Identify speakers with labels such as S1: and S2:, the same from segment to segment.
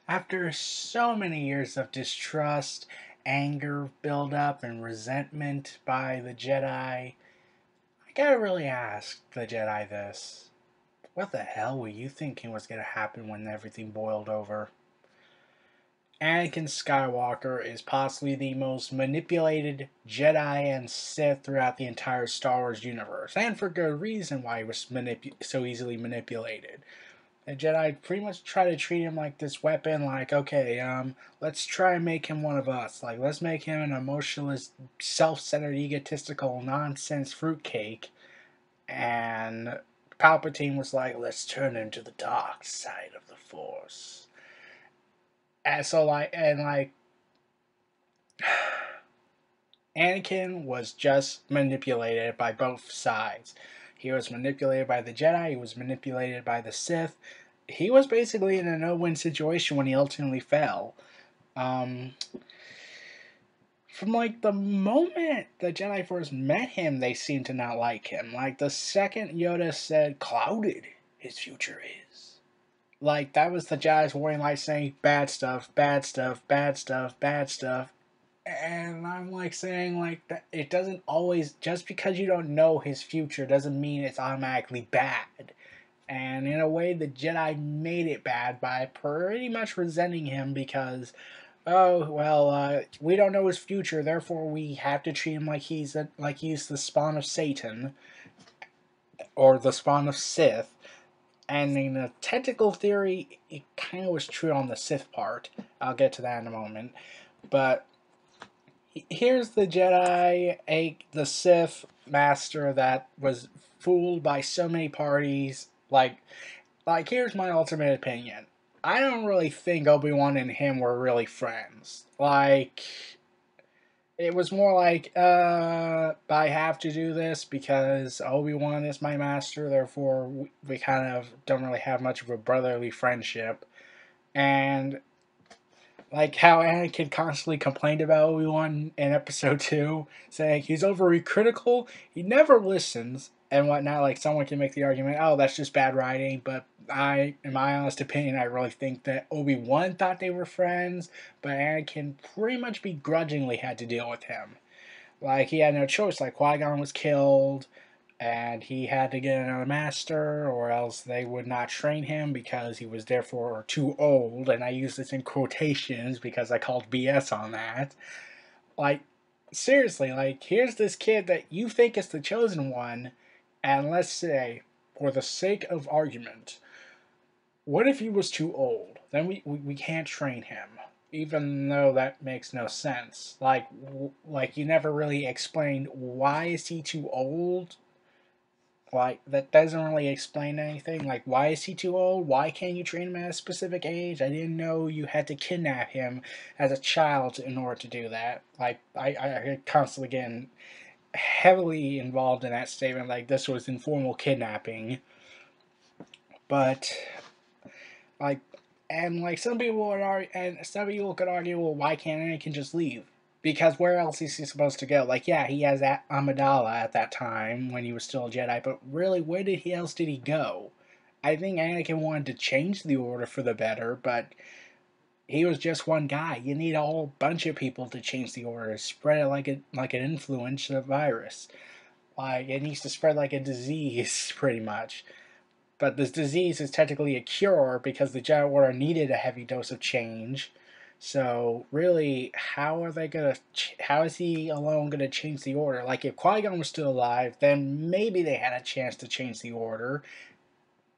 S1: After so many years of distrust, anger buildup, and resentment by the Jedi, I gotta really ask the Jedi this. What the hell were you thinking was gonna happen when everything boiled over? Anakin Skywalker is possibly the most manipulated Jedi and Sith throughout the entire Star Wars universe, and for good reason why he was so easily manipulated. The Jedi pretty much try to treat him like this weapon, like, okay, let's try and make him one of us. Like, let's make him an emotionless, self-centered, egotistical, nonsense fruitcake. And Palpatine was like, let's turn him to the dark side of the Force. And so, Anakin was just manipulated by both sides. He was manipulated by the Jedi, he was manipulated by the Sith. He was basically in a no-win situation when he ultimately fell. Um, from the moment the Jedi first met him, they seemed to not like him. Like the second Yoda said, "Clouded his future is." Like that was the Jedi's warning light saying, "Bad stuff, bad stuff, bad stuff, bad stuff." And I'm saying that it doesn't always, just because you don't know his future doesn't mean it's automatically bad. And in a way, the Jedi made it bad by pretty much resenting him because, oh well, we don't know his future, therefore we have to treat him like he's the spawn of Satan or the spawn of Sith. And in a technical theory, it kind of was true on the Sith part. I'll get to that in a moment. But here's the Jedi, the Sith master that was fooled by so many parties. Here's my ultimate opinion. I don't really think Obi-Wan and him were really friends. It was more like, I have to do this because Obi-Wan is my master, therefore we kind of don't really have much of a brotherly friendship. And like how Anakin constantly complained about Obi-Wan in episode 2, saying he's overly critical, he never listens, and whatnot. Like, someone can make the argument, oh, that's just bad writing, but in my honest opinion, I really think that Obi-Wan thought they were friends, but Anakin pretty much begrudgingly had to deal with him. Like, he had no choice. Like, Qui-Gon was killed, and he had to get another master, or else they would not train him because he was therefore too old. And I use this in quotations because I called BS on that. Like, seriously, here's this kid that you think is the chosen one, and let's say, for the sake of argument, what if he was too old? Then we can't train him. Even though that makes no sense. Like you never really explained why is he too old. Like, that doesn't really explain anything. Like, why is he too old? Why can't you train him at a specific age? I didn't know you had to kidnap him as a child in order to do that. Like, I constantly getting heavily involved in that statement, like this was informal kidnapping. But, like, and like some people would argue, and some people could argue, well, why can't Anakin just leave? Because where else is he supposed to go? Like, yeah, he has Amidala at that time when he was still a Jedi, but really, where else did he go? I think Anakin wanted to change the Order for the better, but he was just one guy. You need a whole bunch of people to change the Order, spread it like an influenza virus. Like, it needs to spread like a disease, pretty much. But this disease is technically a cure because the Jedi Order needed a heavy dose of change. So really, how is he alone gonna change the order? Like, if Qui-Gon was still alive, then maybe they had a chance to change the order.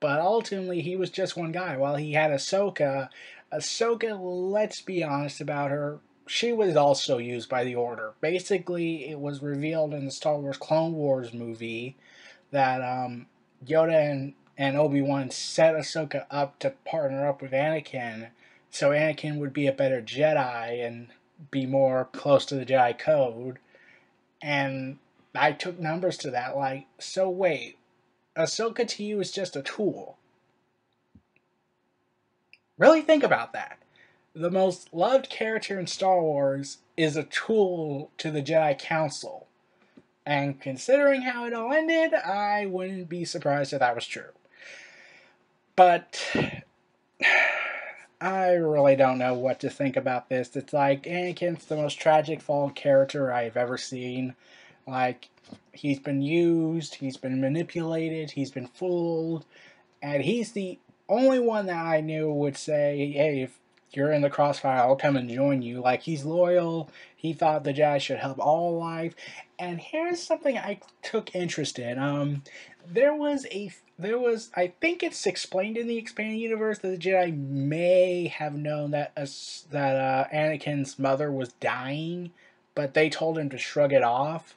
S1: But ultimately, he was just one guy. While he had Ahsoka, let's be honest about her, she was also used by the Order. Basically, it was revealed in the Star Wars Clone Wars movie that Yoda and Obi-Wan set Ahsoka up to partner up with Anakin, so Anakin would be a better Jedi and be more close to the Jedi Code. And I took numbers to that. Like, so wait, Ahsoka to you is just a tool. Really think about that. The most loved character in Star Wars is a tool to the Jedi Council. And considering how it all ended, I wouldn't be surprised if that was true. But I really don't know what to think about this. It's like Anakin's the most tragic flawed character I've ever seen. Like, he's been used, he's been manipulated, he's been fooled, and he's the only one that I knew would say, hey, if you're in the crossfire, I'll come and join you. Like, he's loyal, he thought the Jedi should help all life. And here's something I took interest in. There was I think it's explained in the expanded universe that the Jedi may have known that Anakin's mother was dying, but they told him to shrug it off.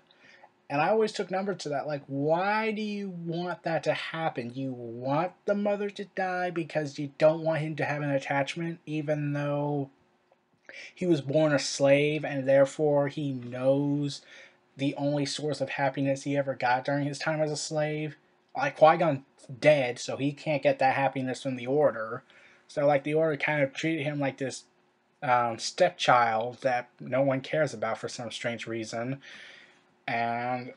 S1: And I always took number to that. Like, why do you want that to happen? You want the mother to die because you don't want him to have an attachment, even though he was born a slave and therefore he knows the only source of happiness he ever got during his time as a slave. Like, Qui-Gon's dead, so he can't get that happiness from the Order. So, like, the Order kind of treated him like this stepchild that no one cares about for some strange reason. And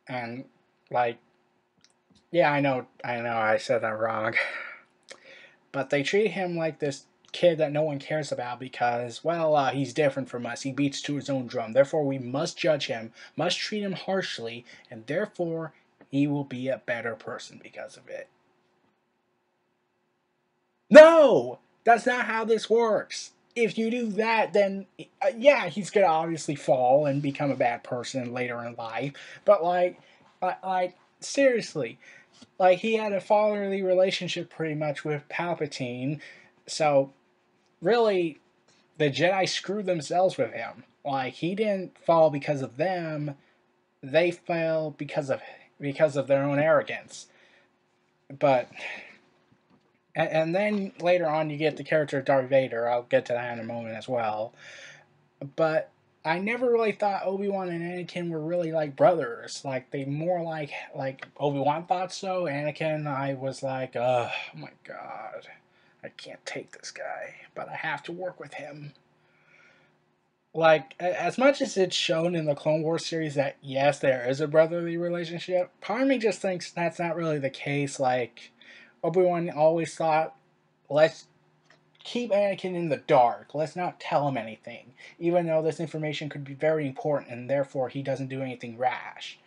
S1: and like, yeah, I said that wrong. But they treat him like this kid that no one cares about because, well, he's different from us. He beats to his own drum. Therefore, we must judge him, must treat him harshly, and therefore, he will be a better person because of it. No! That's not how this works. If you do that, then, yeah, he's gonna obviously fall and become a bad person later in life. But, like seriously, like, he had a fatherly relationship pretty much with Palpatine, so really, the Jedi screwed themselves with him. Like, he didn't fall because of them; they fell because of their own arrogance. But and then later on, you get the character of Darth Vader. I'll get to that in a moment as well. But I never really thought Obi-Wan and Anakin were really like brothers. Like, they more like Obi-Wan thought so. Anakin, I was like, oh my god, I can't take this guy, but I have to work with him. Like, as much as it's shown in the Clone Wars series that yes, there is a brotherly relationship, part of me just thinks that's not really the case. Like, Obi-Wan always thought, let's keep Anakin in the dark. Let's not tell him anything, even though this information could be very important and therefore he doesn't do anything rash.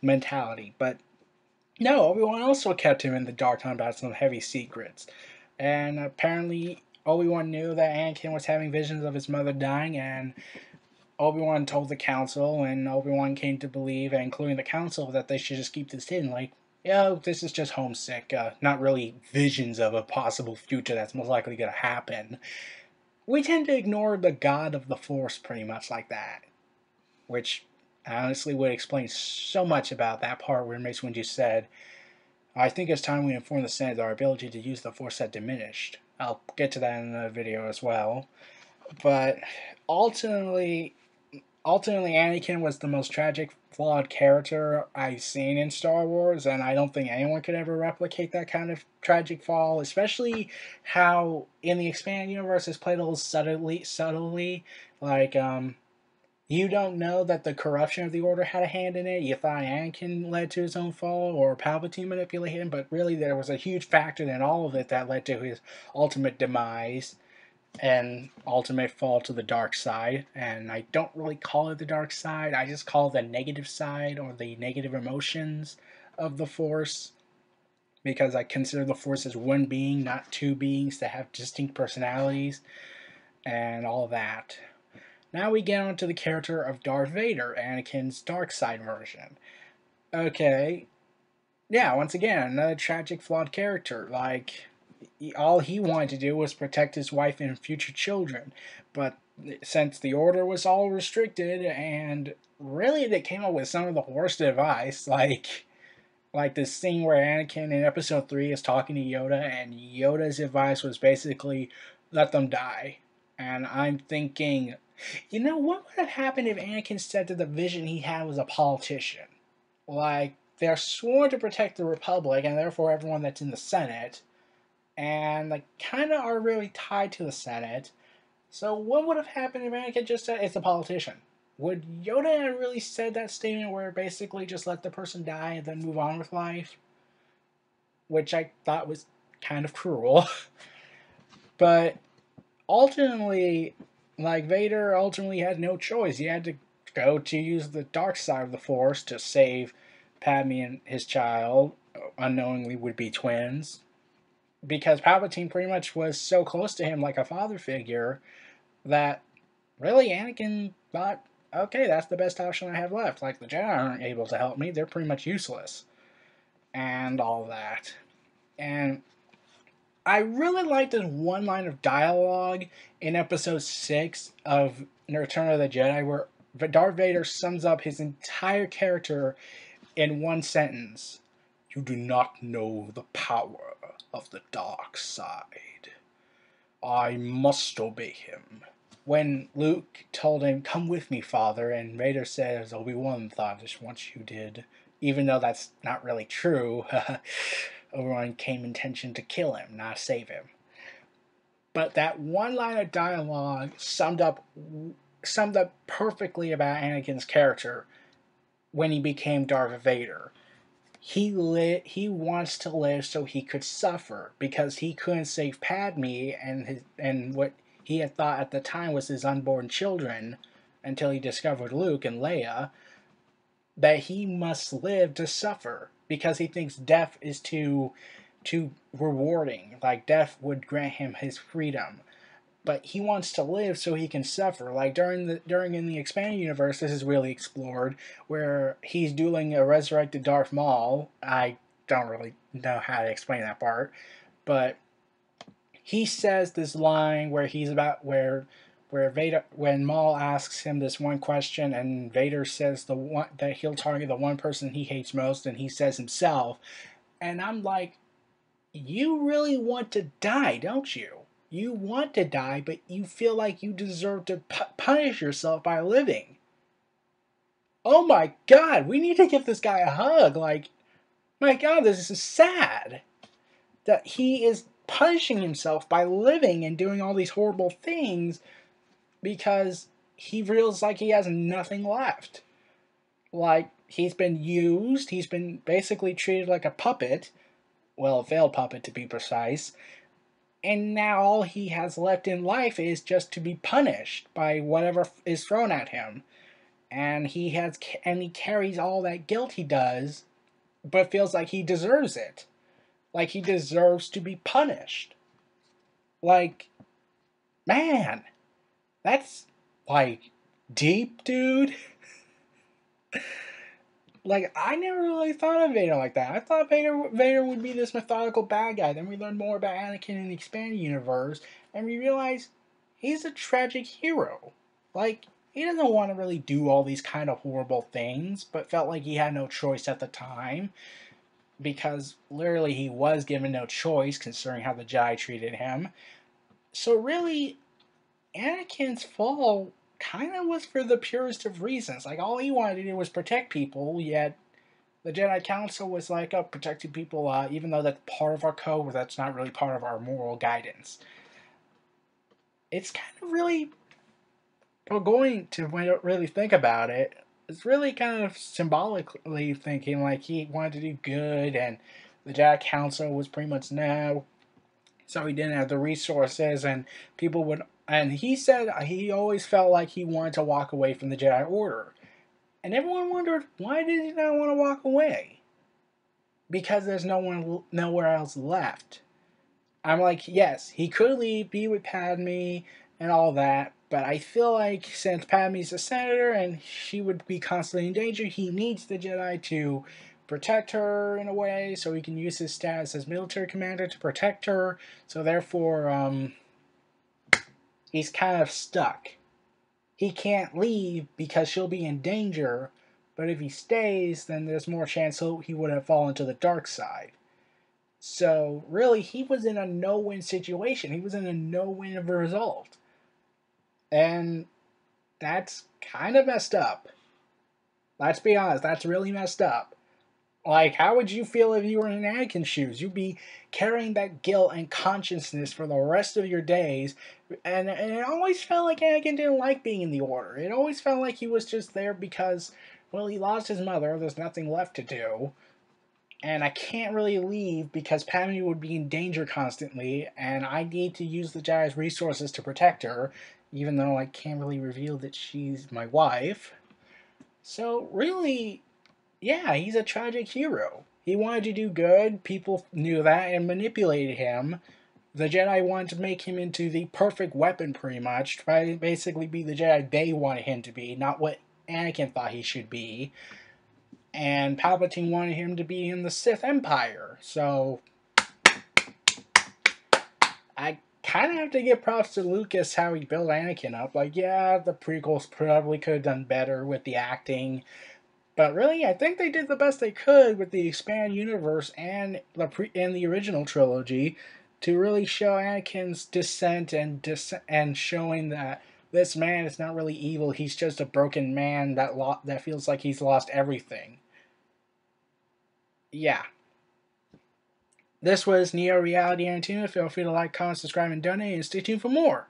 S1: Mentality. But no, Obi-Wan also kept him in the dark about some heavy secrets. And apparently, Obi-Wan knew that Anakin was having visions of his mother dying, and Obi-Wan told the council, and Obi-Wan came to believe, including the council, that they should just keep this hidden. Like, yeah, this is just homesick, not really visions of a possible future that's most likely going to happen. We tend to ignore the god of the Force pretty much like that, which honestly would explain so much about that part where Mace Windu said, I think it's time we inform the Senate that our ability to use the Force had diminished. I'll get to that in the video as well. But ultimately, Anakin was the most tragic, flawed character I've seen in Star Wars, and I don't think anyone could ever replicate that kind of tragic fall, especially how in the expanded universe it's played a little subtly. Like, you don't know that the corruption of the Order had a hand in it. You thought Anakin led to his own fall or Palpatine manipulated him, but really there was a huge factor in all of it that led to his ultimate demise and ultimate fall to the dark side. And I don't really call it the dark side, I just call it the negative side or the negative emotions of the Force, because I consider the Force as one being, not two beings that have distinct personalities and all that. Now we get on to the character of Darth Vader, Anakin's dark side version. Okay, yeah, once again, another tragic, flawed character. Like, all he wanted to do was protect his wife and future children. But since the Order was all restricted, and really they came up with some of the worst advice, like this scene where Anakin in Episode 3 is talking to Yoda, and Yoda's advice was basically, let them die. And I'm thinking, what would have happened if Anakin said that the vision he had was a politician? Like, they're sworn to protect the Republic, and therefore everyone that's in the Senate, and they kind of are really tied to the Senate. So what would have happened if Anakin just said, it's a politician? Would Yoda have really said that statement where basically just let the person die and then move on with life? Which I thought was kind of cruel. But ultimately, like, Vader ultimately had no choice. He had to go to use the dark side of the Force to save Padme and his child, unknowingly would be twins, because Palpatine pretty much was so close to him, like a father figure, that really Anakin thought, okay, that's the best option I have left. Like, the Jedi aren't able to help me, they're pretty much useless. And all that. And I really like this one line of dialogue in episode 6 of Return of the Jedi where Darth Vader sums up his entire character in one sentence. You do not know the power of the dark side. I must obey him. When Luke told him, come with me, father, and Vader says, Obi-Wan thought as much you did. Even though that's not really true, Obi-Wan came intention to kill him, not save him. But that one line of dialogue summed up perfectly about Anakin's character when he became Darth Vader. He wants to live so he could suffer because he couldn't save Padme and what he had thought at the time was his unborn children until he discovered Luke and Leia, that he must live to suffer because he thinks death is too rewarding. Like, death would grant him his freedom. But he wants to live so he can suffer. Like during in the expanded universe, this is really explored, where he's dueling a resurrected Darth Maul. I don't really know how to explain that part, but he says this line where he's about where Vader, when Maul asks him this one question, and Vader says the one that he'll target the one person he hates most, and he says himself, and I'm like, you really want to die, don't you? You want to die, but you feel like you deserve to punish yourself by living. Oh my god, we need to give this guy a hug. Like, my god, this is sad. That he is punishing himself by living and doing all these horrible things because he feels like he has nothing left. Like, he's been used, he's been basically treated like a puppet. Well, a failed puppet to be precise. And now all he has left in life is just to be punished by whatever is thrown at him. And he carries all that guilt he does, but feels like he deserves it. Like he deserves to be punished. Like, man, that's like deep, dude. Like, I never really thought of Vader like that. I thought Vader would be this methodical bad guy. Then we learned more about Anakin in the expanded universe, and we realize he's a tragic hero. Like, he doesn't want to really do all these kind of horrible things, but felt like he had no choice at the time, because literally he was given no choice considering how the Jedi treated him. So really, Anakin's fall kind of was for the purest of reasons. Like, all he wanted to do was protect people, yet the Jedi Council was like, oh, protecting people, even though that's part of our code, that's not really part of our moral guidance. It's kind of really, going to really think about it, it's really kind of symbolically thinking like he wanted to do good, and the Jedi Council was pretty much no, so he didn't have the resources, and people would. And he said he always felt like he wanted to walk away from the Jedi Order. And everyone wondered, why did he not want to walk away? Because there's nowhere else left. I'm like, yes, he could leave, be with Padme, and all that, but I feel like since Padme's a senator and she would be constantly in danger, he needs the Jedi to protect her in a way, so he can use his status as military commander to protect her. So therefore, he's kind of stuck. He can't leave because she'll be in danger, but if he stays, then there's more chance he would have fallen to the dark side. So really, he was in a no-win situation. He was in a no-win of a result. And that's kind of messed up. Let's be honest, that's really messed up. Like, how would you feel if you were in Anakin's shoes? You'd be carrying that guilt and consciousness for the rest of your days. And it always felt like Anakin didn't like being in the Order. It always felt like he was just there because, well, he lost his mother. There's nothing left to do. and I can't really leave because Padme would be in danger constantly, and I need to use the Jedi's resources to protect her, even though I can't really reveal that she's my wife. So really, yeah, he's a tragic hero. He wanted to do good, people knew that, and manipulated him. The Jedi wanted to make him into the perfect weapon, pretty much, try to basically be the Jedi they wanted him to be, not what Anakin thought he should be. And Palpatine wanted him to be in the Sith Empire. So I kind of have to give props to Lucas how he built Anakin up. Like, yeah, the prequels probably could have done better with the acting, but really, I think they did the best they could with the expanded universe and the original trilogy to really show Anakin's descent and showing that this man is not really evil. He's just a broken man that feels like he's lost everything. Yeah. This was Neo Reality Entertainment. Feel free to like, comment, subscribe, and donate, and stay tuned for more.